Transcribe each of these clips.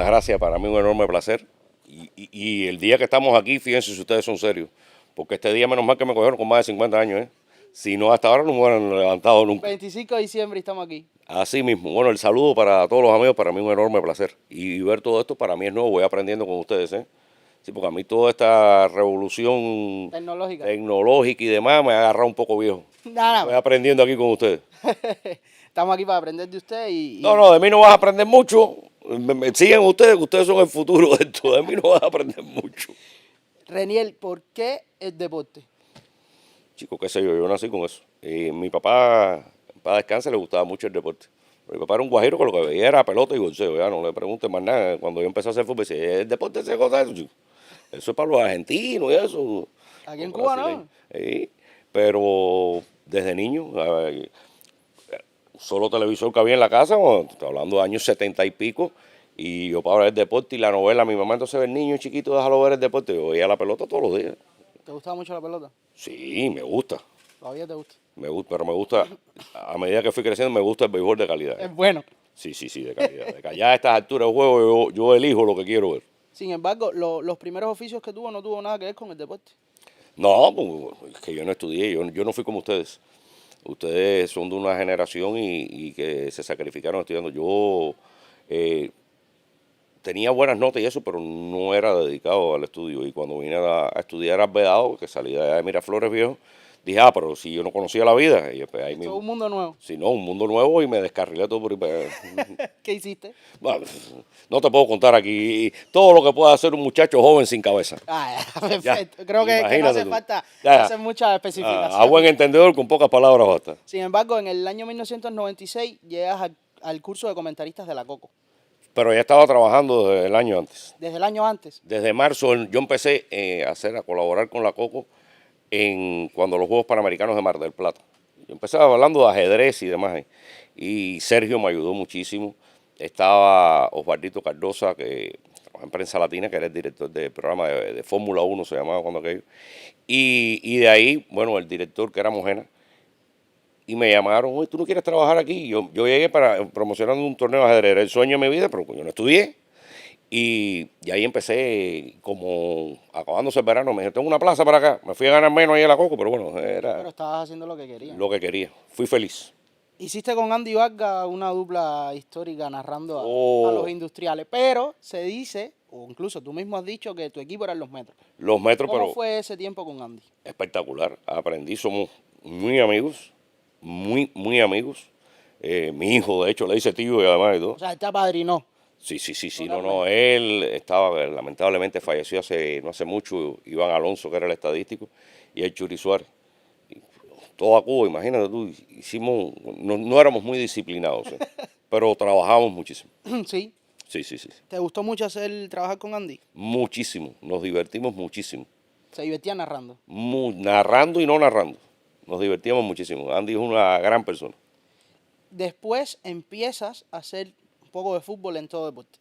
gracias, para mí un enorme placer. Y el día que estamos aquí, fíjense si ustedes son serios, porque este día menos mal que me cogieron con más de 50 años, ¿eh? Si no, hasta ahora no me hubieran levantado nunca. 25 de diciembre y estamos aquí. Así mismo. Bueno, el saludo para todos los amigos, para mí un enorme placer. Y ver todo esto para mí es nuevo, voy aprendiendo con ustedes, ¿eh? Sí, porque a mí toda esta revolución tecnológica y demás me ha agarrado un poco viejo. Nada, Estoy aprendiendo aquí con ustedes. Estamos aquí para aprender de usted y... No, de mí no vas a aprender mucho. Sigan ustedes, que ustedes son el futuro de esto. De mí no vas a aprender mucho. Reniel, ¿por qué el deporte? Chico, qué sé yo nací con eso. Mi papá, para descansar, le gustaba mucho el deporte. Mi papá era un guajiro que lo que veía era pelota y bolseo. Ya no le pregunte más nada. Cuando yo empecé a hacer fútbol, decía, ¿el deporte es cosa eso, chico? Eso es para los argentinos y eso. Aquí en Cuba, ¿no? Sí, pero desde niño, solo televisor que había en la casa, bueno, estoy hablando de años 70 y pico, y yo para ver el deporte y la novela, mi mamá entonces el niño chiquito, déjalo ver el deporte, yo veía la pelota todos los días. ¿Te gustaba mucho la pelota? Sí, me gusta. ¿Todavía te gusta? Me gusta, pero me gusta, a medida que fui creciendo, me gusta el béisbol de calidad. Es bueno. Sí, de calidad. De calidad a estas alturas del juego, yo elijo lo que quiero ver. Sin embargo, los primeros oficios que tuvo no tuvo nada que ver con el deporte. No, pues, es que yo no estudié, yo no fui como ustedes. Ustedes son de una generación y que se sacrificaron estudiando. Yo tenía buenas notas y eso, pero no era dedicado al estudio. Y cuando vine a estudiar a Vedado, que salí de allá de Miraflores Viejo, dije, pero si yo no conocía la vida. Y pues, ahí Esto es mismo, un mundo nuevo. si no, un mundo nuevo y me descarrilé todo por ahí. ¿Qué hiciste? Bueno, no te puedo contar aquí todo lo que pueda hacer un muchacho joven sin cabeza. Perfecto. Creo que no hace falta hacer muchas especificaciones. A buen entendedor, con pocas palabras basta. Sin embargo, en el año 1996 llegas al curso de comentaristas de la Coco. Pero ya estaba trabajando desde el año antes. ¿Desde el año antes? Desde marzo yo empecé a colaborar con la Coco cuando los Juegos Panamericanos de Mar del Plata. Yo empecé hablando de ajedrez y demás. Y Sergio me ayudó muchísimo. Estaba Osvaldito Cardosa, que trabaja en Prensa Latina, que era el director del programa de Fórmula 1, se llamaba cuando aquello. Y de ahí, bueno, el director, que era Mojena, y me llamaron, oye, ¿tú no quieres trabajar aquí? Yo llegué para promocionando un torneo de ajedrez, era el sueño de mi vida, pero yo no estudié. Y ahí empecé, como acabándose el verano, me dije, tengo una plaza para acá. Me fui a ganar menos ahí en la Coco, pero bueno, era Pero estabas haciendo lo que querías. lo que quería. Fui feliz. Hiciste con Andy Vargas una dupla histórica narrando a los industriales, pero se dice, o incluso tú mismo has dicho, que tu equipo eran los Metros. Los Metros, ¿Cómo pero fue ese tiempo con Andy? espectacular. Aprendí, somos muy amigos, muy amigos. Mi hijo, de hecho, le dice tío y además y todo. O sea, él te apadrinó. Sí, no, él estaba, lamentablemente falleció no hace mucho, Iván Alonso, que era el estadístico, y el Churi Suárez. Y todo a Cuba, imagínate tú, no éramos muy disciplinados, pero trabajamos muchísimo. Sí. Sí. ¿Te gustó mucho trabajar con Andy? Muchísimo, nos divertimos muchísimo. ¿Se divertía narrando? Narrando y no narrando, nos divertíamos muchísimo. Andy es una gran persona. Después empiezas a hacer un poco de fútbol en todo deporte.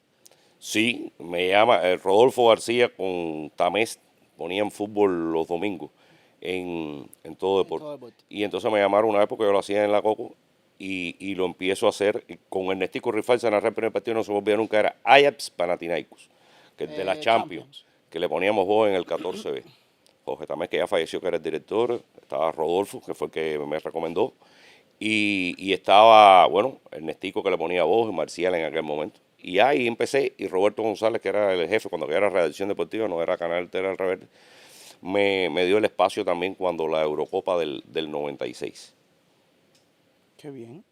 Sí, me llama Rodolfo García con Tamés, ponían fútbol los domingos en todo deporte. Y entonces me llamaron una vez porque yo lo hacía en la Coco y lo empiezo a hacer con Ernestico Rifalza. Narré el primer partido, no se me olvida nunca, era Ajax Panathinaikos, que es de la Champions, que le poníamos voz en el 14B. Jorge Tamés, que ya falleció, que era el director, estaba Rodolfo, que fue el que me recomendó, y estaba, bueno, Ernestico, que le ponía voz, y Marcial en aquel momento. Y ahí empecé, y Roberto González, que era el jefe cuando era redacción deportiva, no era Canal Tele al Revés, me dio el espacio también cuando la Eurocopa del 96. Qué bien.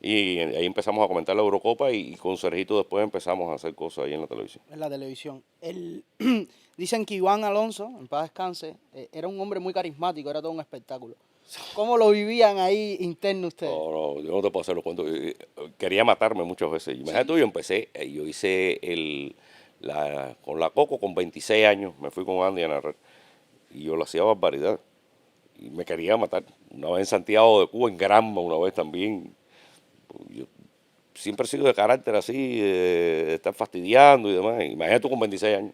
Y ahí empezamos a comentar la Eurocopa y con Sergito después empezamos a hacer cosas ahí en la televisión. En la televisión. Dicen que Iván Alonso, en paz descanse, era un hombre muy carismático, era todo un espectáculo. ¿Cómo lo vivían ahí interno ustedes? No, yo no te puedo hacer los cuentos. Quería matarme muchas veces. Imagínate tú, yo empecé, yo hice con la Coco con 26 años, me fui con Andy a narrar. Y yo lo hacía barbaridad. Y me quería matar. Una vez en Santiago de Cuba, en Granma, una vez también. Yo siempre he sido de carácter así, de estar fastidiando y demás. Imagínate tú con 26 años.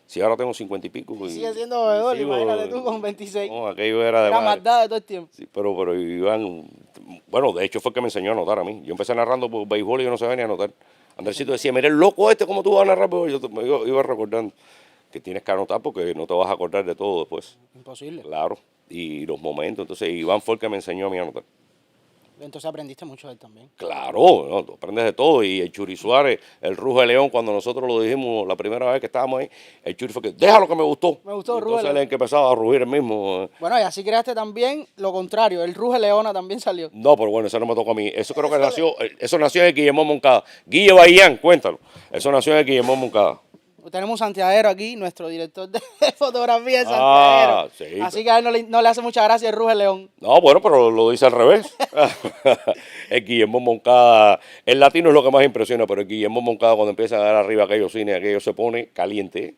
Si ahora tengo 50 y pico. Sigue siendo bebedor, imagínate tú con 26. No, aquello era de Era maldad de todo el tiempo. Sí, pero Iván, bueno, de hecho fue el que me enseñó a anotar a mí. Yo empecé narrando por béisbol y yo no sabía ni anotar. Andresito decía, mira el loco este, ¿cómo tú vas a narrar? Pero yo me iba recordando que tienes que anotar porque no te vas a acordar de todo después. Imposible. Claro, y los momentos. Entonces Iván fue el que me enseñó a mí a anotar. Entonces aprendiste mucho de él también. Claro, no, tú aprendes de todo. Y el Churi Suárez, el Rujo de León, cuando nosotros lo dijimos la primera vez que estábamos ahí, el Churi fue que, déjalo que me gustó. Me gustó Y Rujo de entonces él es León. el que empezaba a rugir el mismo. Bueno, y así creaste también lo contrario. El Ruge Leona también salió. No, pero bueno, eso no me tocó a mí. Eso creo que nació, eso nació en Guillermo Moncada. Guille Bahían, cuéntalo. Eso nació en Guillermo Moncada. Tenemos un santiaguero aquí, nuestro director de fotografía de Ah, santiaguero. sí. Así que a él no le hace mucha gracia el Ruge León. No, bueno, pero lo dice al revés. El Guillermo Moncada, el latino es lo que más impresiona, pero el Guillermo Moncada cuando empieza a dar arriba aquellos cines, aquello se pone caliente,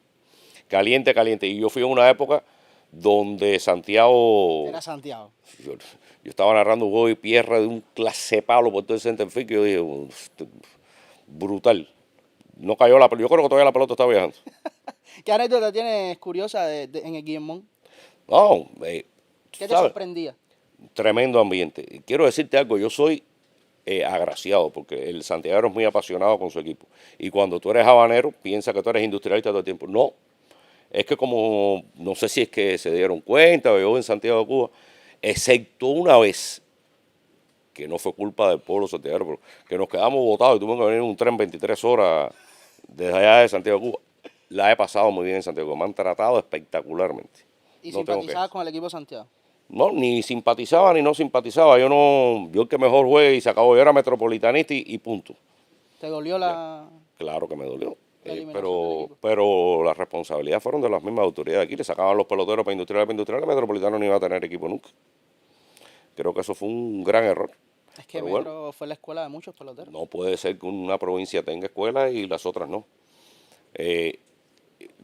caliente, caliente. Y yo fui en una época donde Santiago, Era Santiago. yo, yo estaba narrando un juego de Pierra de un clase palo por todo el center field que yo dije, brutal. No cayó la pelota, yo creo que todavía la pelota está viajando. ¿Qué anécdota tienes curiosa en el Guillermón? No, ¿Qué te ¿sabes? sorprendía? Tremendo ambiente. Y quiero decirte algo, yo soy agraciado porque el santiaguero es muy apasionado con su equipo. Y cuando tú eres habanero, piensa que tú eres industrialista todo el tiempo. No, es que como, no sé si es que se dieron cuenta o yo en Santiago de Cuba, excepto una vez, que no fue culpa del pueblo santiaguero, pero que nos quedamos botados y tuvimos que venir en un tren 23 horas desde allá de Santiago de Cuba. La he pasado muy bien en Santiago de Cuba, me han tratado espectacularmente. ¿Y No tengo simpatizabas que... con el equipo de Santiago? No, ni simpatizaba ni no simpatizaba. Yo el que mejor juegue y se acabó. Yo era metropolitanista y punto. ¿Te dolió la...? Claro que me dolió. La eliminación del equipo. Pero las responsabilidades fueron de las mismas autoridades aquí. Le sacaban los peloteros para Industrial. El Metropolitano no iba a tener equipo nunca. Creo que eso fue un gran error. Es que Pero Metro bueno, fue la escuela de muchos peloteros. no puede ser que una provincia tenga escuelas y las otras no. Eh,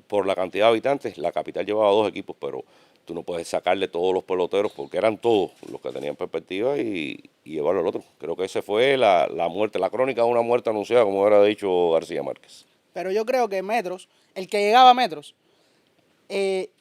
por la cantidad de habitantes, la capital llevaba 2 equipos, pero tú no puedes sacarle todos los peloteros porque eran todos los que tenían perspectiva y llevarlo al otro. Creo que esa fue la muerte, la crónica de una muerte anunciada, como hubiera dicho García Márquez. Pero yo creo que Metros, el que llegaba a Metros,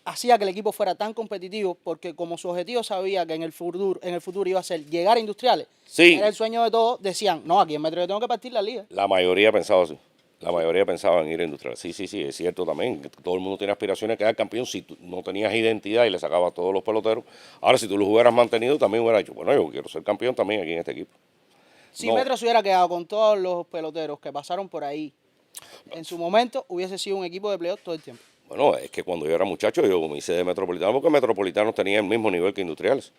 hacía que el equipo fuera tan competitivo porque como su objetivo sabía que en el futuro iba a ser llegar a Industriales, Sí. era el sueño de todos, decían, no, aquí en Metro yo tengo que partir la liga. La mayoría pensaba así. La mayoría pensaba en ir a Industrial. Sí, es cierto también. Todo el mundo tiene aspiraciones de quedar campeón si tú no tenías identidad y le sacabas a todos los peloteros. Ahora, si tú los hubieras mantenido, también hubiera dicho, bueno, yo quiero ser campeón también aquí en este equipo. Si No. Metro se hubiera quedado con todos los peloteros que pasaron por ahí, en su momento hubiese sido un equipo de playoff todo el tiempo. Bueno, es que cuando yo era muchacho yo me hice de Metropolitano porque Metropolitanos tenía el mismo nivel que Industriales.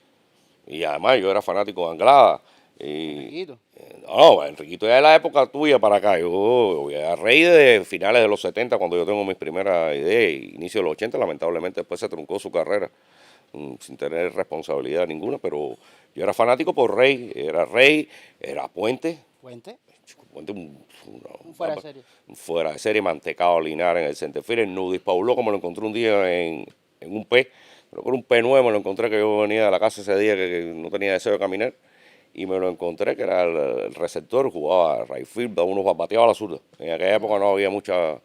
Y además yo era fanático de Anglada. Y, Enriquito. no, Enriquito ya de la época tuya para acá. Yo era rey de finales de los 70 cuando yo tengo mis primeras ideas, inicio de los 80, lamentablemente después se truncó su carrera sin tener responsabilidad ninguna, pero yo era fanático por Rey, era Puente. Puente, Puente un fuera de serie. un fuera de serie, Mantecado Linares en el centerfield, el Nudis Paulo, como lo encontré un día en un P, creo que era un P nuevo, me lo encontré que yo venía de la casa ese día que no tenía deseo de caminar, y me lo encontré que era el receptor, jugaba right field, bateaba a la zurda. En aquella época no había mucho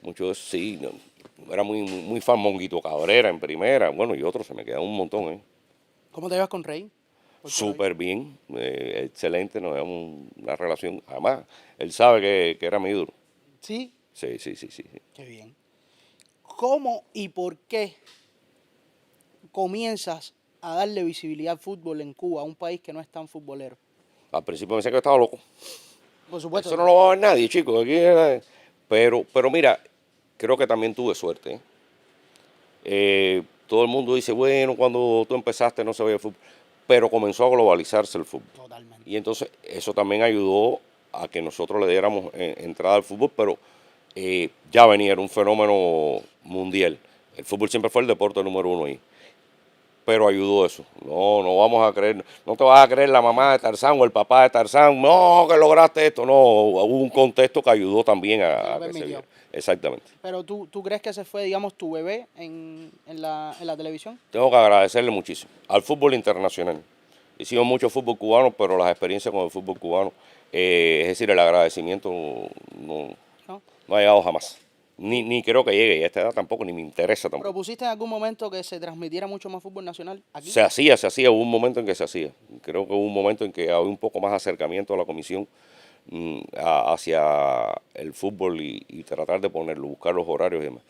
de eso, sí, no, era muy fan Monguito Cabrera en primera, bueno, y otros, se me quedan un montón, ¿Cómo te llevas con Rey? Súper bien, excelente, nos llevamos una relación. Además, él sabe que era mi ídolo. Sí, Sí. qué bien. ¿Cómo y por qué comienzas a darle visibilidad al fútbol en Cuba, un país que no es tan futbolero? Al principio pensé que estaba loco. Por supuesto. Eso no lo va a ver nadie, chicos. Pero mira, creo que también tuve suerte. Todo el mundo dice, bueno, cuando tú empezaste no se veía el fútbol. Pero comenzó a globalizarse el fútbol. Totalmente. Y entonces eso también ayudó a que nosotros le diéramos entrada al fútbol, pero ya venía, era un fenómeno mundial. El fútbol siempre fue el deporte número uno ahí. Pero ayudó eso. No vamos a creer, no te vas a creer la mamá de Tarzán o el papá de Tarzán, no, que lograste esto. No, hubo un contexto que ayudó también a que se viera. Exactamente. Pero ¿tú crees que ese fue, digamos, tu bebé en la televisión? Tengo que agradecerle muchísimo al fútbol internacional. Hicimos mucho fútbol cubano, pero las experiencias con el fútbol cubano, es decir, el agradecimiento no ha llegado jamás. Ni creo que llegue, y a esta edad tampoco, ni me interesa tampoco. ¿Propusiste en algún momento que se transmitiera mucho más fútbol nacional aquí? Se hacía, hubo un momento en que se hacía. Creo que hubo un momento en que había un poco más acercamiento a la comisión. hacia el fútbol y tratar de ponerlo, buscar los horarios y demás.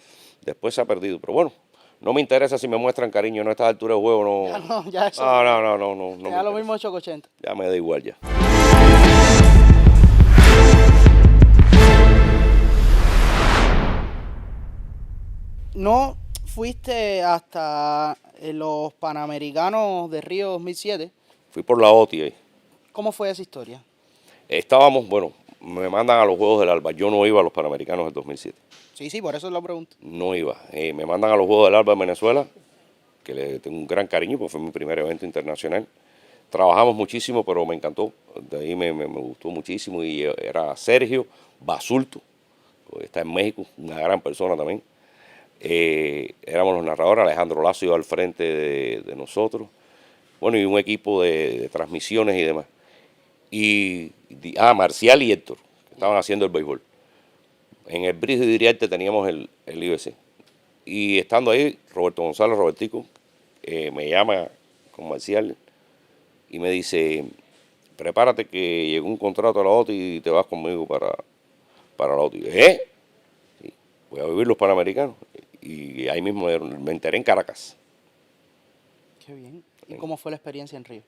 Después se ha perdido, pero bueno, no me interesa si me muestran cariño, no a esta altura de juego, no. Ya no, ya eso. No me Ya lo interesa. mismo 880. Ya me da igual ya. ¿No fuiste hasta los Panamericanos de Río 2007? Fui por la OTI ahí. ¿Cómo fue esa historia? Estábamos, bueno, me mandan a los Juegos del Alba. Yo no iba a los Panamericanos del 2007. Sí, por eso es la pregunta. No iba. Me mandan a los Juegos del Alba en Venezuela, que le tengo un gran cariño, porque fue mi primer evento internacional. Trabajamos muchísimo, pero me encantó. De ahí me gustó muchísimo. Y era Sergio Basulto, que está en México, una gran persona también. Éramos los narradores, Alejandro Lazo iba al frente de nosotros. Bueno, y un equipo de transmisiones y demás. Marcial y Héctor, que estaban haciendo el béisbol. En el Brígido y Diriarte teníamos el IBC. Y estando ahí, Roberto González, Robertico, me llama con Marcial y me dice, prepárate que llegó un contrato a la OTI y te vas conmigo para la OTI. Sí, voy a vivir los Panamericanos. Y ahí mismo me enteré en Caracas. Qué bien. ¿Y cómo fue la experiencia en Río?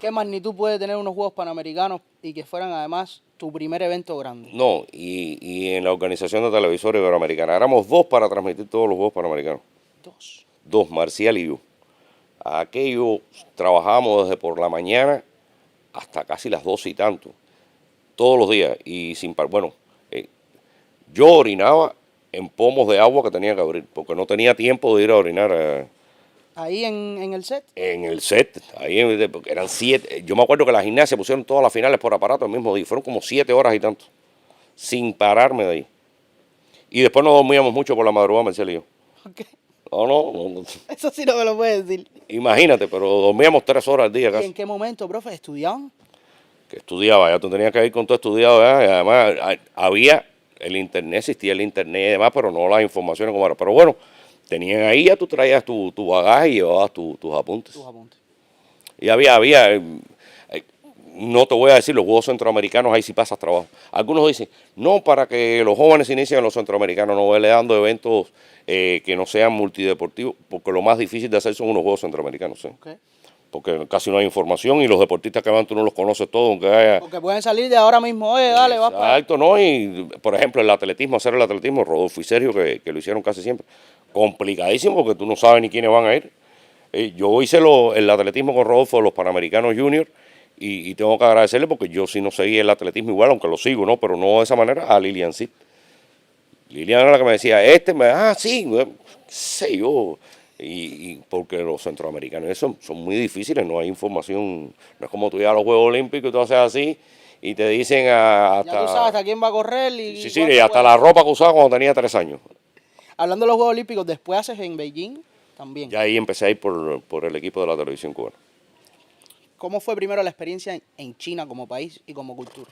¿Qué magnitud puede tener unos Juegos Panamericanos y que fueran además tu primer evento grande? No, y en la organización de televisores iberoamericana. Éramos 2 para transmitir todos los Juegos Panamericanos. 2. 2, Marcial y yo. Aquello trabajábamos desde por la mañana hasta casi las 12 y tanto. Todos los días. Y sin par. Bueno, yo orinaba en pomos de agua que tenía que abrir, porque no tenía tiempo de ir a orinar. ¿Ahí en el set? En el set, ahí eran 7. Yo me acuerdo que la gimnasia pusieron todas las finales por aparato el mismo día. Fueron como 7 horas y tanto. Sin pararme de ahí. Y después nos dormíamos mucho por la madrugada, Marcelo y yo. Okay. No. Eso sí no me lo puedes decir. Imagínate, pero dormíamos 3 horas al día ¿Y casi. en qué momento, profe? ¿Estudiaban? Que estudiaba, ya tú tenías que ir con todo estudiado, ¿verdad? Y además había el internet, existía el internet y demás, pero no las informaciones como ahora. Pero bueno, tenían ahí, ya tú traías tu bagaje y llevabas tus apuntes. Tus apuntes. Y no te voy a decir los Juegos Centroamericanos, ahí sí pasas trabajo. Algunos dicen, no, para que los jóvenes se inicien en los centroamericanos, no vele dando eventos que no sean multideportivos, porque lo más difícil de hacer son unos Juegos Centroamericanos, ¿sí? Okay. Porque casi no hay información y los deportistas que van tú no los conoces todos, aunque haya... Porque pueden salir de ahora mismo, oye, dale, vas para... Exacto, ¿no? Y, por ejemplo, hacer el atletismo, Rodolfo y Sergio, que lo hicieron casi siempre, complicadísimo porque tú no sabes ni quiénes van a ir. Yo hice el atletismo con Rodolfo, los Panamericanos Junior, y tengo que agradecerle porque yo sí no seguí el atletismo igual, aunque lo sigo, ¿no? Pero no de esa manera, a Lilian sí. Lilian era la que me decía, sí, qué sé yo. Y porque los centroamericanos son muy difíciles, no hay información, no es como tú llegas a los Juegos Olímpicos y tú haces así y te dicen Ya tú sabes hasta quién va a correr y... Sí, y hasta la ropa que usaba cuando tenía 3 años. Hablando de los Juegos Olímpicos, después haces en Beijing también. Ya ahí empecé a ir por el equipo de la televisión cubana. ¿Cómo fue primero la experiencia en China como país y como cultura?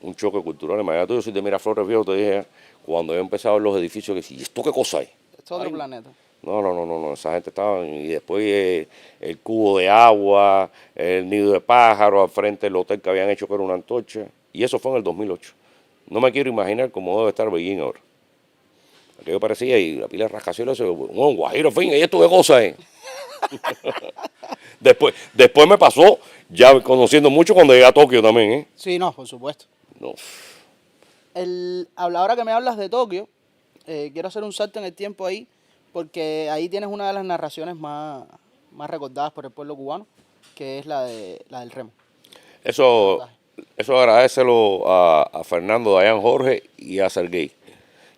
Un choque cultural. Imagínate, yo soy de Miraflores Viejo, te dije, cuando yo empezaba a ver los edificios, que sí, ¿y esto qué cosa es? Esto es otro planeta. No, esa gente estaba, y después el cubo de agua, el nido de pájaros, al frente del hotel que habían hecho que era una antorcha, y eso fue en el 2008. No me quiero imaginar cómo debe estar Beijing ahora. Aquello parecía, y la pila de rascacielos, un guajiro, fin, ¿y esto qué cosa es? Después me pasó, ya conociendo mucho cuando llegué a Tokio también, ¿eh? Sí, no, por supuesto. No. Ahora que me hablas de Tokio, quiero hacer un salto en el tiempo ahí, porque ahí tienes una de las narraciones más recordadas por el pueblo cubano, que es la del remo. Eso agradecelo a Fernando Dayan Jorge y a Sergey.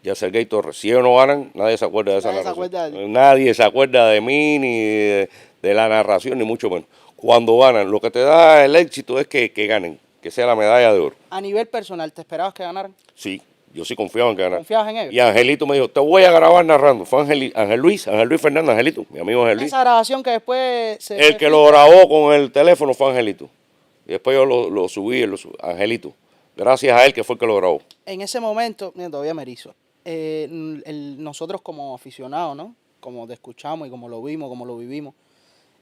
Y a Sergey Torres. Si ellos no ganan, nadie se acuerda de esa narración. Nadie se acuerda de mí, ni de la narración, ni mucho menos. Cuando ganan, lo que te da el éxito es que ganen, que sea la medalla de oro. A nivel personal, ¿te esperabas que ganaran? Sí, yo sí confiaba en que ganaran. ¿Confiabas en ellos? Y Angelito me dijo, te voy a grabar narrando. Fue Ángel Luis Fernández, Angelito, mi amigo Ángel Luis. Esa grabación que después El que lo grabó con el teléfono fue Angelito. Y después yo lo subí, Angelito. Gracias a él que fue el que lo grabó. En ese momento, mira, todavía me erizo. Nosotros como aficionados, ¿no? Como te escuchamos y como lo vimos, como lo vivimos,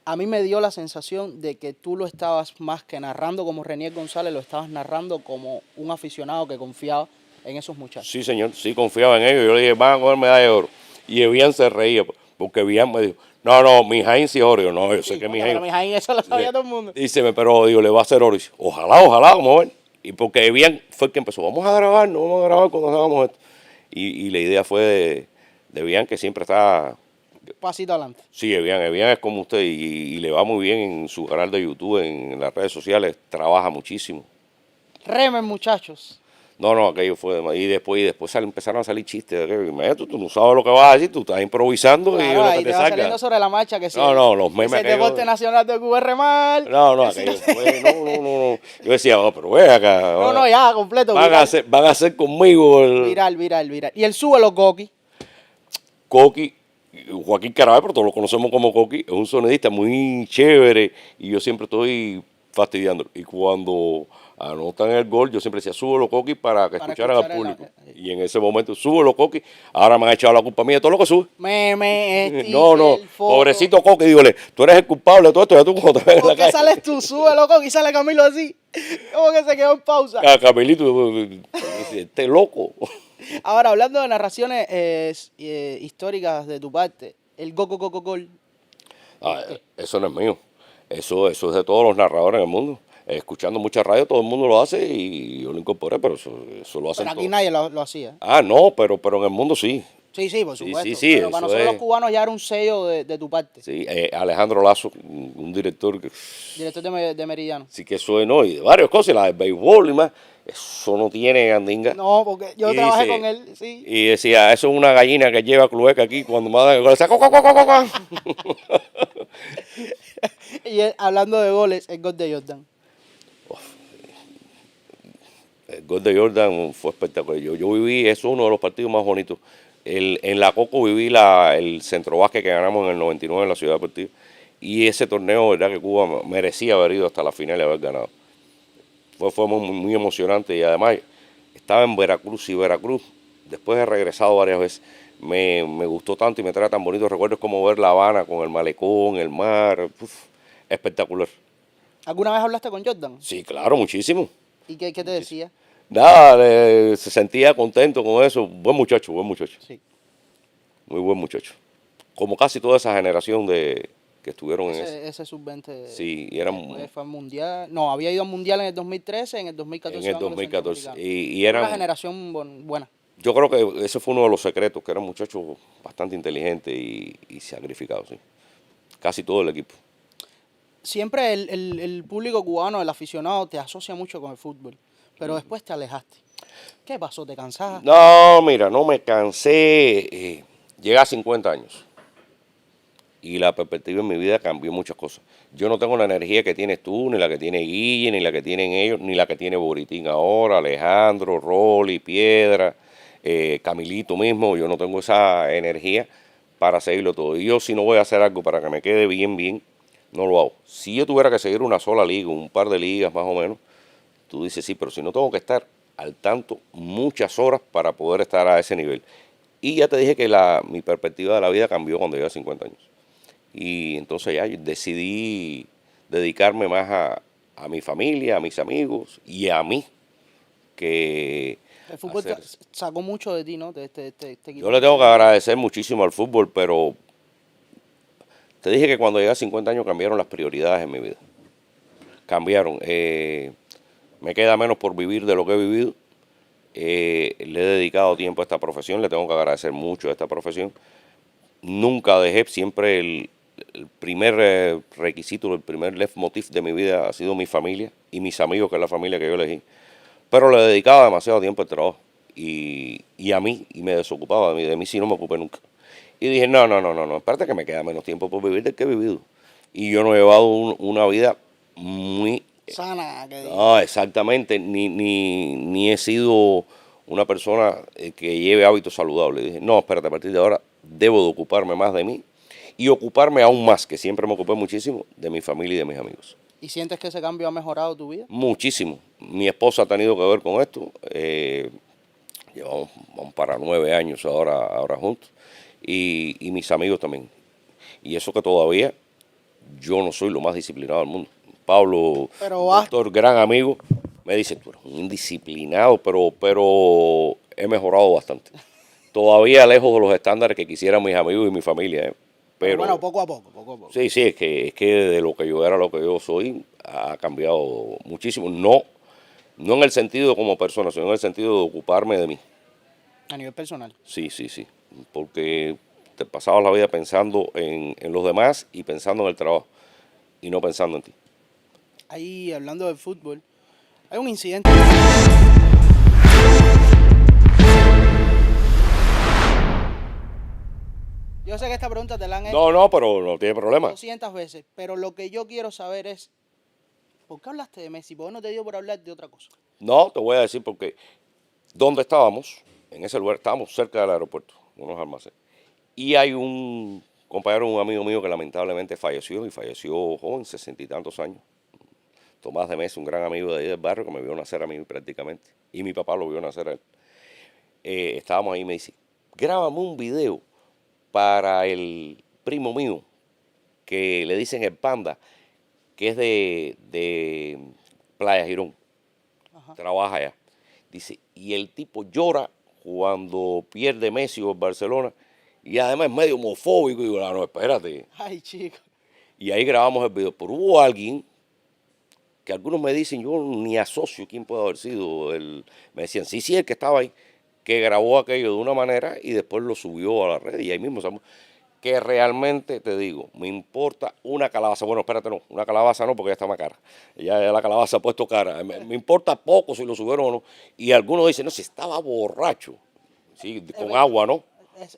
a mí me dio la sensación de que tú lo estabas más que narrando como Renier González, lo estabas narrando como un aficionado que confiaba en esos muchachos. Sí, señor, sí confiaba en ellos. Yo le dije, van a coger medalla de oro. Y Evian se reía, porque Evian me dijo, no, Mijaín sí es oro. Yo, no, yo sé Sí, que coño, Mijaín. pero Mijaín, eso lo sabía todo el mundo. Dice, pero digo, le va a hacer oro. Y dice, ojalá, como ven. Y porque Evian fue el que empezó, vamos a grabar cuando hagamos esto. Y la idea fue de Evian, que siempre está. Pasito adelante. Sí, Evian es como usted y le va muy bien en su canal de YouTube, en las redes sociales, trabaja muchísimo. Remen, muchachos. No, aquello fue demasiado. Y después empezaron a salir chistes. Maestro, tú no sabes lo que vas a decir, tú estás improvisando y Claro, lo que ahí te te va saliendo salga. sobre la marcha que si No, los que memes si el aquellos. deporte nacional de Cuba es remar. No, aquello fue, no. Yo decía, pero ve acá. No, ya, completo. Van a hacer conmigo el Viral. Y el sube los Goki. Coqui, Joaquín Carabal, pero todos lo conocemos como Coqui, es un sonidista muy chévere y yo siempre estoy fastidiándolo. Y cuando anotan el gol, yo siempre decía, súbelo Coqui para que escucharan al público. Y en ese momento, súbelo Coqui, ahora me han echado la culpa mía de todo lo que sube. Meme, No, foto. pobrecito Coqui, dígole, tú eres el culpable de todo esto, ya tú cuando te ves en la ¿Por qué calle. sales tú? Súbelo, Coqui, y sale Camilo así. Como que se quedó en pausa. A Camilito, este loco. Ahora, hablando de narraciones históricas de tu parte, el gol. Eso no es mío. Eso es de todos los narradores en el mundo. Escuchando mucha radio, todo el mundo lo hace y yo lo incorporé, pero eso lo hacen Pero aquí todos. nadie lo hacía. No, pero en el mundo sí. Sí, por supuesto. Sí, pero para eso nosotros es. los cubanos ya era un sello de tu parte. Sí, Alejandro Lazo, un director que Director de Meridiano. sí que eso es, ¿no? Y de varias cosas, y la del béisbol y más. Eso no tiene gandinga. No, porque yo Y trabajé dice- con él, sí. Y decía, eso es una gallina que lleva clueca aquí cuando me dan el gol. Decía, "Co, co, co, co, co, co". Y hablando de goles, el gol de Jordan. El gol de Jordan fue espectacular. Yo viví, eso es uno de los partidos más bonitos. En la Coco viví el centro básquet que ganamos en el 99 en la Ciudad Deportiva. Y ese torneo, verdad que Cuba merecía haber ido hasta la final y haber ganado. Fue muy emocionante y además estaba en Veracruz y Veracruz, después he regresado varias veces. Me gustó tanto y me trae tan bonitos recuerdos como ver La Habana con el malecón, el mar. Espectacular. ¿Alguna vez hablaste con Jordan? Sí, claro, muchísimo. ¿Y qué te decía? Nada, se sentía contento con eso. Buen muchacho. Sí. Muy buen muchacho. Como casi toda esa generación que estuvieron en ese. Ese sub-20 Sí, y eran fue al mundial. No, había ido al mundial en el 2013, en el 2014. en el 2014. Y Era una eran, generación buena. yo creo que ese fue uno de los secretos, que eran muchachos bastante inteligentes y sacrificados, sí. Casi todo el equipo. Siempre el público cubano, el aficionado, te asocia mucho con el fútbol, pero después te alejaste. ¿Qué pasó? ¿Te cansaste? No, mira, no me cansé. Llegué a 50 años y la perspectiva en mi vida cambió muchas cosas. Yo no tengo la energía que tienes tú, ni la que tiene Guille, ni la que tienen ellos, ni la que tiene Boritín ahora, Alejandro, Rolly, Piedra, Camilito mismo. Yo no tengo esa energía para seguirlo todo. Y yo, si no voy a hacer algo para que me quede bien, no lo hago. Si yo tuviera que seguir una sola liga, un par de ligas más o menos, tú dices sí, pero si no tengo que estar al tanto muchas horas para poder estar a ese nivel. Y ya te dije que mi perspectiva de la vida cambió cuando llegué a 50 años. Y entonces ya decidí dedicarme más a mi familia, a mis amigos y a mí, que El fútbol hacer. sacó mucho de ti, ¿no? Yo le tengo que agradecer muchísimo al fútbol, pero te dije que cuando llegué a 50 años cambiaron las prioridades en mi vida. Cambiaron. Me queda menos por vivir de lo que he vivido. Le he dedicado tiempo a esta profesión, le tengo que agradecer mucho a esta profesión. Nunca dejé, siempre el primer requisito, el primer leitmotiv de mi vida ha sido mi familia y mis amigos, que es la familia que yo elegí. Pero le dedicaba demasiado tiempo al trabajo y a mí, y me desocupaba de mí sí no me ocupé nunca. Y dije, no, espérate que me queda menos tiempo por vivir del que he vivido. Y yo no he llevado una vida muy sana, que diga. no, exactamente, ni he sido una persona que lleve hábitos saludables. Dije, no, espérate, a partir de ahora debo de ocuparme más de mí y ocuparme aún más, que siempre me ocupé muchísimo, de mi familia y de mis amigos. ¿Y sientes que ese cambio ha mejorado tu vida? Muchísimo. Mi esposa ha tenido que ver con esto. Vamos para 9 años ahora juntos. Y mis amigos también. Y eso que todavía yo no soy lo más disciplinado del mundo. Pablo, Pero doctor, gran amigo, me dice, tú eres un indisciplinado, pero he mejorado bastante. Todavía lejos de los estándares que quisieran mis amigos y mi familia, ¿eh? pero Pero bueno, poco a poco, poco a poco. sí, sí, es que de lo que yo era a lo que yo soy ha cambiado muchísimo. No, no en el sentido como persona, sino en el sentido de ocuparme de mí. A nivel personal. Sí, sí, sí. Porque te pasabas la vida pensando en los demás y pensando en el trabajo y no pensando en ti. Ahí, hablando del fútbol, hay un incidente. Yo sé que esta pregunta te la han hecho No, pero no tiene problema. 200 veces, pero lo que yo quiero saber es, ¿por qué hablaste de Messi? ¿Por qué no te dio por hablar de otra cosa? No, te voy a decir porque donde estábamos, en ese lugar, estábamos cerca del aeropuerto, unos almacenes. Y hay un compañero, un amigo mío que lamentablemente falleció, y falleció joven, 60 y tantos años. Tomás de Mesa, un gran amigo de ahí del barrio que me vio nacer a mí prácticamente. Y mi papá lo vio nacer a él. Estábamos ahí y me dice, grábame un video para el primo mío, que le dicen el Panda, que es de Playa Girón, Ajá. trabaja allá. Dice, y el tipo llora cuando pierde Messi o el Barcelona, y además es medio homofóbico. Y digo, no, espérate. Ay, chico. Y ahí grabamos el video. Pero hubo alguien que algunos me dicen, yo ni asocio quién puede haber sido. Me decían, sí, sí, el que estaba ahí, que grabó aquello de una manera y después lo subió a la red. Y ahí mismo, que realmente, te digo, me importa una calabaza. Bueno, espérate, no, una calabaza no, porque ya está más cara. Ya la calabaza ha puesto cara. Me importa poco si lo subieron o no. Y algunos dicen, no, si estaba borracho. Sí, con agua, ¿no?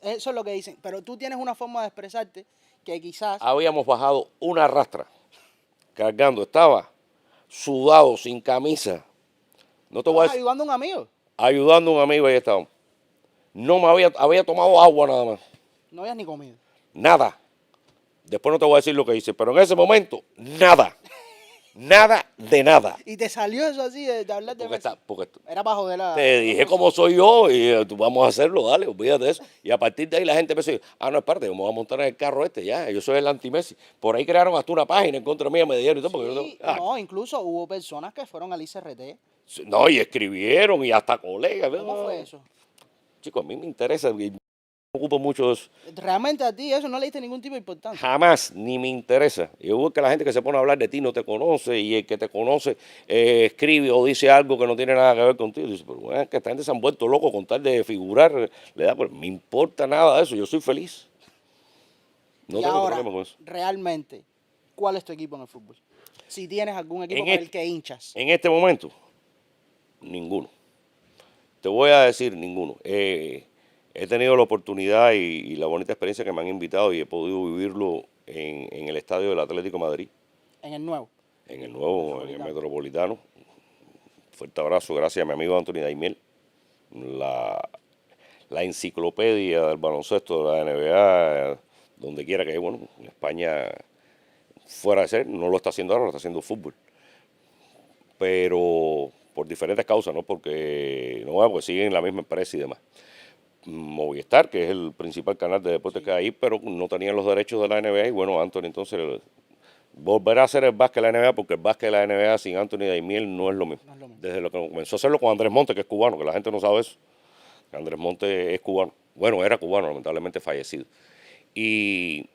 Eso es lo que dicen. Pero tú tienes una forma de expresarte que quizás... Habíamos bajado una rastra cargando. Estaba sudado, sin camisa. No te voy a ¿Estabas decir, ayudando a un amigo? ayudando a un amigo, ahí estábamos. No me había tomado agua nada más. No habías ni comido. Nada. Después no te voy a decir lo que hice, pero en ese momento, nada. Nada de nada. Y te salió eso así de hablar de Messi. Porque Era para joder la... te dije cómo soy yo y tú vamos a hacerlo, dale, olvídate de eso. Y a partir de ahí la gente empezó a decir, no, espérate, yo me voy a montar en el carro ya, yo soy el anti-Messi. Por ahí crearon hasta una página en contra mía, me dijeron y todo, porque Sí, no, incluso hubo personas que fueron al ICRT. no, y escribieron y hasta colegas. ¿Cómo fue eso? Chicos, a mí me interesa, y me ocupo mucho de eso. Realmente a ti eso no le diste ningún tipo de importancia. Jamás, ni me interesa. Yo veo que la gente que se pone a hablar de ti no te conoce, y el que te conoce escribe o dice algo que no tiene nada que ver contigo. Dice, pero bueno, es que esta gente se han vuelto locos con tal de figurar, le da, pues me importa nada de eso, yo soy feliz. No Y tengo ahora, problema con eso. realmente, ¿cuál es tu equipo en el fútbol? Si tienes algún equipo En con el este- que hinchas. En este momento, ninguno. Te voy a decir ninguno. He tenido la oportunidad y la bonita experiencia que me han invitado y he podido vivirlo en el estadio del Atlético de Madrid, En el nuevo. en el nuevo, en el Metropolitano. Fuerte abrazo, gracias a mi amigo Anthony Daimiel, la enciclopedia del baloncesto de la NBA, donde quiera que, bueno, en España, fuera de ser, no lo está haciendo ahora, lo está haciendo fútbol. Pero por diferentes causas, ¿no? Porque siguen en la misma empresa y demás. Movistar, que es el principal canal de deportes que hay ahí, pero no tenían los derechos de la NBA y bueno, Anthony entonces volverá a hacer el básquet de la NBA, porque el básquet de la NBA sin Anthony Daimiel no es lo mismo. No es lo mismo. Desde lo que comenzó a hacerlo con Andrés Monte, que es cubano, que la gente no sabe eso. Andrés Monte es cubano. Bueno, era cubano, lamentablemente fallecido. Y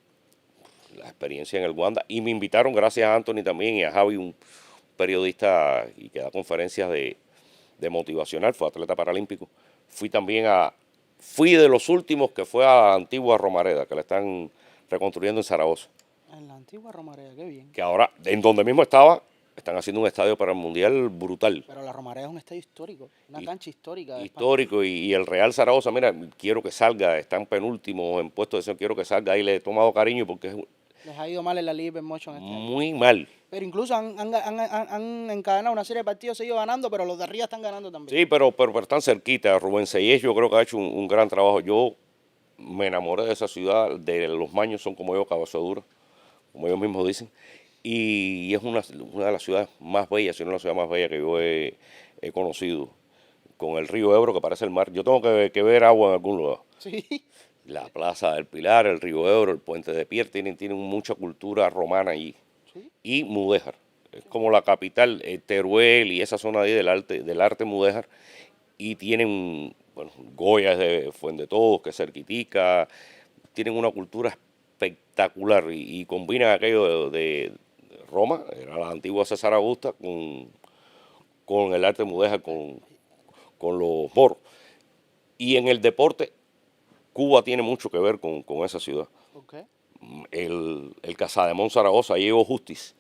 la experiencia en el Wanda. Y me invitaron, gracias a Anthony también y a Javi, un periodista y que da conferencias de motivacional, fue atleta paralímpico. Fui de los últimos que fue a la antigua Romareda, que la están reconstruyendo en Zaragoza. En la antigua Romareda, qué bien. Que ahora, en donde mismo estaba, están haciendo un estadio para el Mundial brutal. Pero la Romareda es un estadio histórico, una cancha histórica. De Histórico, y el Real Zaragoza, mira, quiero que salga, están penúltimos en puesto de decisión, quiero que salga, ahí le he tomado cariño porque es Les ha ido mal en la Liga Motion este año. muy mal. Pero incluso han encadenado una serie de partidos, se ido ganando, pero los de arriba están ganando también. Sí, pero están cerquita. Rubén Seyes yo creo que ha hecho un gran trabajo. Yo me enamoré de esa ciudad, de los maños son como yo, cabeza dura, como ellos mismos dicen. Y es una de las ciudades más bellas, si no la ciudad más bella que yo he conocido, con el río Ebro que parece el mar. Yo tengo que ver agua en algún lugar. Sí. La Plaza del Pilar, el Río Ebro, el Puente de Pier, tienen mucha cultura romana allí. Sí. Y Mudéjar, es como la capital, Teruel y esa zona ahí del arte mudéjar. Y tienen, bueno, Goya de Fuente de Todos, que es cerquitica, tienen una cultura espectacular y combinan aquello de Roma, era la antigua César Augusta, con el arte mudéjar, con los moros. Y en el deporte, Cuba tiene mucho que ver con esa ciudad. Okay. El Casademón Zaragoza, Diego Justiz,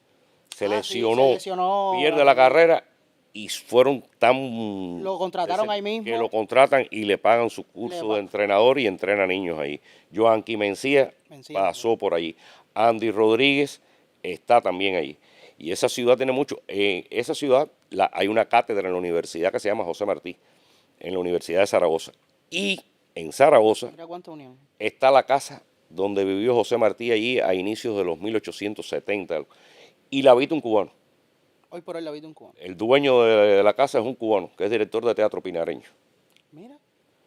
se Sí, lesionó, se lesionó. pierde la carrera y fueron tan... Lo contrataron ahí mismo. Que lo contratan y le pagan su curso de entrenador y entrena niños ahí. Joanqui Mencía pasó por allí. Andy Rodríguez está también allí. Y esa ciudad tiene mucho. En esa ciudad hay una cátedra en la universidad que se llama José Martí, en la Universidad de Zaragoza. Y en Zaragoza Mira cuánta unión. está la casa donde vivió José Martí allí a inicios de los 1870 y la habita un cubano. Hoy por hoy la habita un cubano. El dueño de la casa es un cubano, que es director de teatro pinareño. Mira,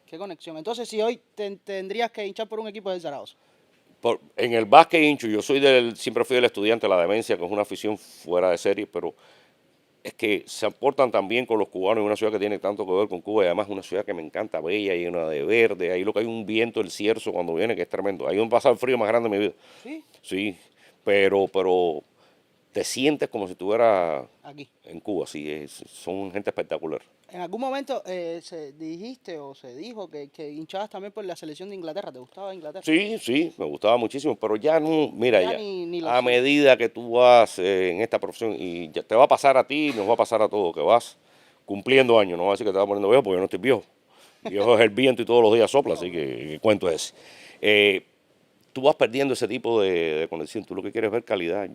qué conexión. Entonces, si hoy tendrías que hinchar por un equipo de Zaragoza. En el básquet hincho, yo siempre fui el estudiante de la demencia, que es una afición fuera de serie, pero es que se aportan también con los cubanos en una ciudad que tiene tanto que ver con Cuba y además una ciudad que me encanta, bella, llena de verde, ahí lo que hay un viento, el cierzo cuando viene que es tremendo, ahí donde pasa el frío más grande de mi vida. Sí. Sí, pero te sientes como si estuvieras Aquí. en Cuba, sí, son gente espectacular. ¿En algún momento se dijiste o se dijo que hinchabas también por la selección de Inglaterra? ¿Te gustaba Inglaterra? Sí, me gustaba muchísimo, pero ya no, mira, Ya ya, ni lo a sé. medida que tú vas en esta profesión, y ya te va a pasar a ti, nos va a pasar a todos, que vas cumpliendo años, no va a decir que te vas poniendo viejo, porque yo no estoy viejo. Viejo es el viento y todos los días sopla, así que ¿qué cuento es ese? Tú vas perdiendo ese tipo de conexión, tú lo que quieres es ver calidad,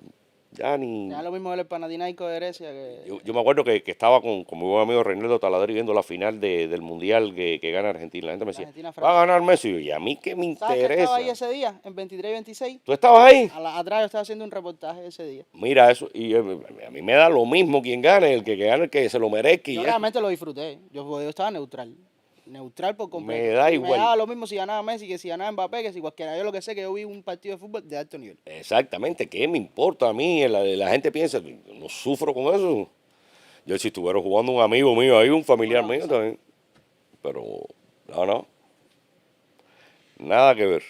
ya ni... Ya lo mismo el Panathinaikos de Grecia que... Yo me acuerdo que estaba con mi buen amigo Reinaldo Taladri viendo la final del Mundial que gana Argentina. La gente me decía, va a ganar Messi. Y a mí qué me ¿Sabes que estaba ahí interesa. ese día, en 23 y 26? ¿Tú estabas ahí? Atrás yo estaba haciendo un reportaje ese día. Mira eso, y a mí me da lo mismo quien gane, el que gane, el que se lo merezca. Yo realmente lo disfruté. Yo estaba neutral. Neutral por completo. Me da Y igual. me daba lo mismo si ganaba Messi, que si ganaba Mbappé, que si cualquiera. Yo lo que sé que yo vi un partido de fútbol de alto nivel. Exactamente, ¿qué me importa a mí? La gente piensa, no sufro con eso. Yo si estuviera jugando un amigo mío ahí, un familiar Bueno, mío también. Pero no, nada que ver.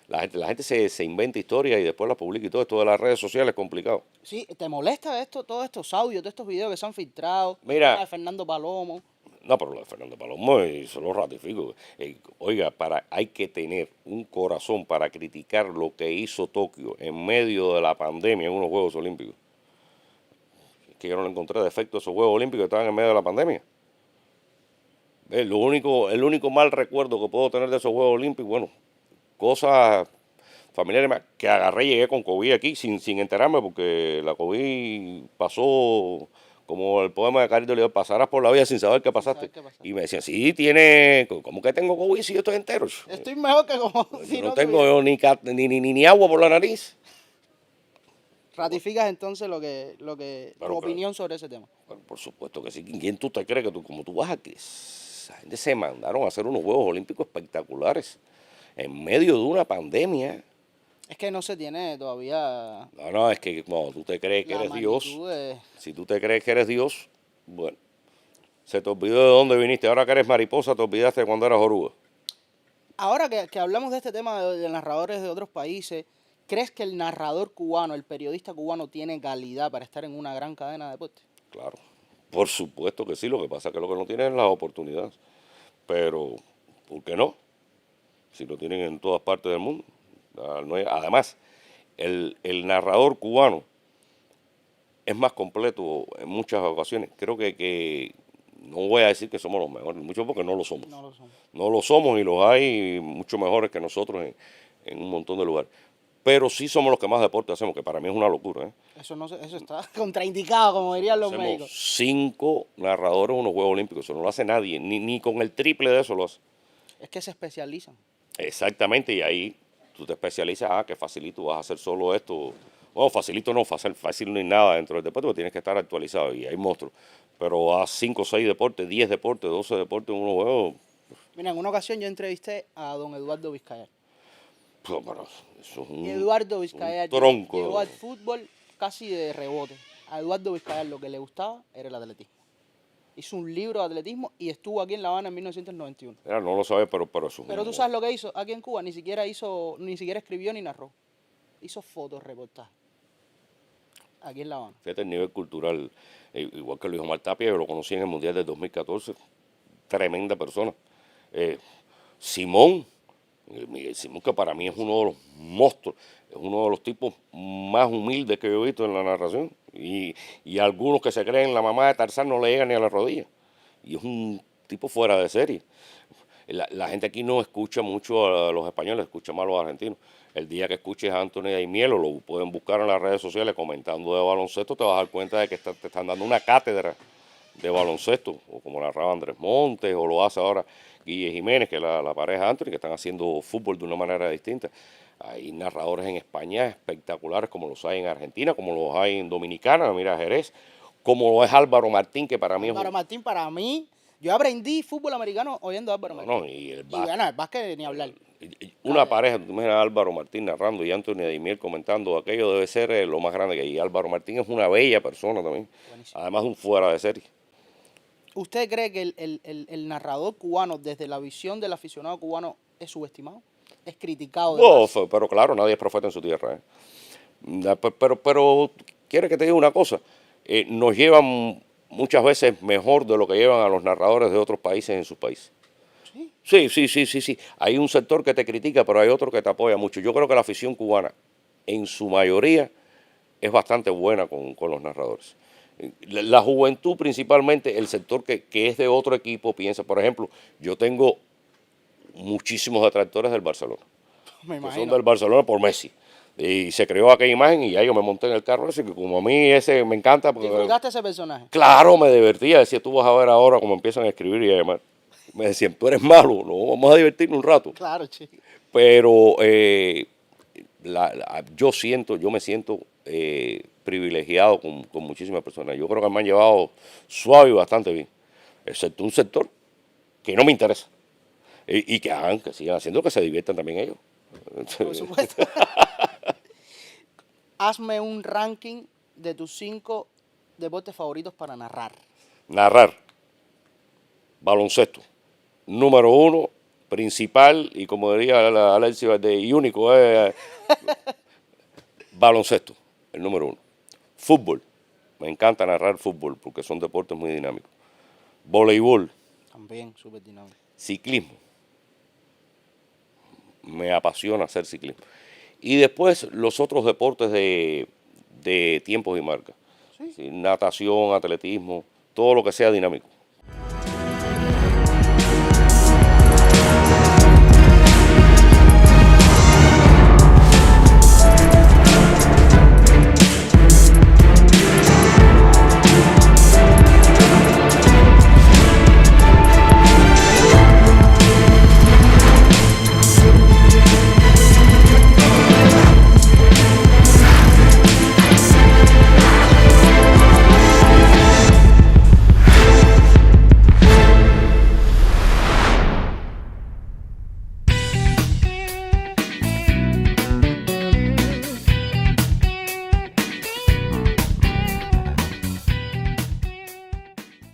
La gente se inventa historias y después las publica y todo esto de las redes sociales es complicado. Sí, ¿te molesta esto, todos estos audios, todos estos videos que se han filtrado? Mira. De Fernando Palomo. No, pero lo de Fernando Palomo, eso lo ratifico. Oiga, hay que tener un corazón para criticar lo que hizo Tokio en medio de la pandemia en unos Juegos Olímpicos. Es que yo no le encontré defecto a esos Juegos Olímpicos que estaban en medio de la pandemia. El único mal recuerdo que puedo tener de esos Juegos Olímpicos, bueno, cosas familiares que agarré y llegué con COVID aquí sin enterarme porque la COVID pasó como el poema de Carlos León, pasarás por la vida sin saber qué pasaste. Y me decían, sí, ¿cómo que tengo COVID si yo estoy entero? Estoy mejor que como si no tengo yo ni agua por la nariz. ¿Ratificas entonces tu opinión sobre ese tema? Bueno, por supuesto que sí. ¿Quién tú te crees que como tú vas a que esa gente se mandaron a hacer unos Juegos Olímpicos espectaculares en medio de una pandemia? Es que no se tiene todavía... No, es que cuando tú te crees que eres Dios, si tú te crees que eres Dios, bueno, se te olvidó de dónde viniste. Ahora que eres mariposa, te olvidaste de cuando eras oruga. Ahora que hablamos de este tema de narradores de otros países, ¿crees que el narrador cubano, el periodista cubano, tiene calidad para estar en una gran cadena de deporte? Claro, por supuesto que sí. Lo que pasa es que lo que no tienen es las oportunidades. Pero, ¿por qué no? Si lo tienen en todas partes del mundo. Además, el narrador cubano es más completo en muchas ocasiones. Creo que no voy a decir que somos los mejores, mucho porque no lo somos. No lo somos. No lo somos y los hay mucho mejores que nosotros en un montón de lugares. Pero sí somos los que más deporte hacemos, que para mí es una locura. Eso está contraindicado, como dirían los Hacemos médicos. 5 narradores en unos Juegos Olímpicos, eso no lo hace nadie, ni con el triple de eso lo hace. Es que se especializan. Exactamente, y ahí tú te especializas, que facilito, vas a hacer solo esto. Bueno, facilito no, fácil no hay nada dentro del deporte, porque tienes que estar actualizado y hay monstruos. Pero a 5 o 6 deportes, 10 deportes, 12 deportes en unos juegos, Mira, en una ocasión yo entrevisté a don Eduardo Vizcayar. Pero eso es Y Eduardo Vizcayar tronco. llegó al fútbol casi de rebote. A Eduardo Vizcayar lo que le gustaba era el atletismo. Hizo un libro de atletismo y estuvo aquí en La Habana en 1991. Mira, no lo sabes, pero eso es Pero tú sabes lo que hizo aquí en Cuba, ni siquiera escribió ni narró. Hizo fotos, reportajes. Aquí en La Habana. fíjate el nivel cultural, igual que Luis Omar Tapia, yo lo conocí en el Mundial del 2014, tremenda persona. Simón, Miguel Simón, que para mí es uno de los monstruos, es uno de los tipos más humildes que yo he visto en la narración. Y algunos que se creen la mamá de Tarzán no le llegan ni a la rodilla. Y es un tipo fuera de serie. La gente aquí no escucha mucho a los españoles, escucha más a los argentinos. El día que escuches a Anthony Daimiel, lo pueden buscar en las redes sociales comentando de baloncesto, te vas a dar cuenta de que te están dando una cátedra de baloncesto, o como narraba Andrés Montes, o lo hace ahora Guille Jiménez, que es la pareja de Anthony, que están haciendo fútbol de una manera distinta. Hay narradores en España espectaculares, como los hay en Argentina, como los hay en Dominicana, mira Jerez, como lo es Álvaro Martín, que para mí Álvaro Martín, para mí, yo aprendí fútbol americano oyendo a Álvaro Martín. No, y el bueno, el básquet ni hablar. Una pareja, tú miras a Álvaro Martín narrando y Anthony Daimiel comentando, aquello debe ser lo más grande que hay. Y Álvaro Martín es una bella persona también, Buenísimo. además un fuera de serie. ¿Usted cree que el narrador cubano, desde la visión del aficionado cubano, es subestimado? ¿Es criticado? No, pero claro, nadie es profeta en su tierra. Pero quiere que te diga una cosa, nos llevan muchas veces mejor de lo que llevan a los narradores de otros países en sus países. Sí. Hay un sector que te critica, pero hay otro que te apoya mucho. Yo creo que la afición cubana, en su mayoría, es bastante buena con los narradores. La juventud principalmente, el sector que es de otro equipo, piensa, por ejemplo, yo tengo muchísimos detractores del Barcelona. Me Que imagino. son del Barcelona por Messi. Y se creó aquella imagen y ya yo me monté en el carro ese, que como a mí ese me encanta. ¿Disfrutaste ese personaje? Claro, me divertía. Decía, tú vas a ver ahora cómo empiezan a escribir y a llamar. Me decían, tú eres malo, no, vamos a divertirnos un rato. Claro, chico. Pero yo me siento privilegiado con muchísimas personas. Yo creo que me han llevado suave y bastante bien. Excepto un sector que no me interesa. Y que sigan haciendo, que se diviertan también ellos. Por supuesto. Hazme un ranking de tus 5 deportes favoritos para narrar. Narrar. Baloncesto. Número 1, principal, y como diría Alexis Valdés, y único es baloncesto, el número 1. Fútbol. Me encanta narrar fútbol porque son deportes muy dinámicos. Voleibol. También, súper dinámico. Ciclismo. Me apasiona hacer ciclismo. Y después los otros deportes de tiempos y marcas. ¿Sí? Sí, natación, atletismo, todo lo que sea dinámico.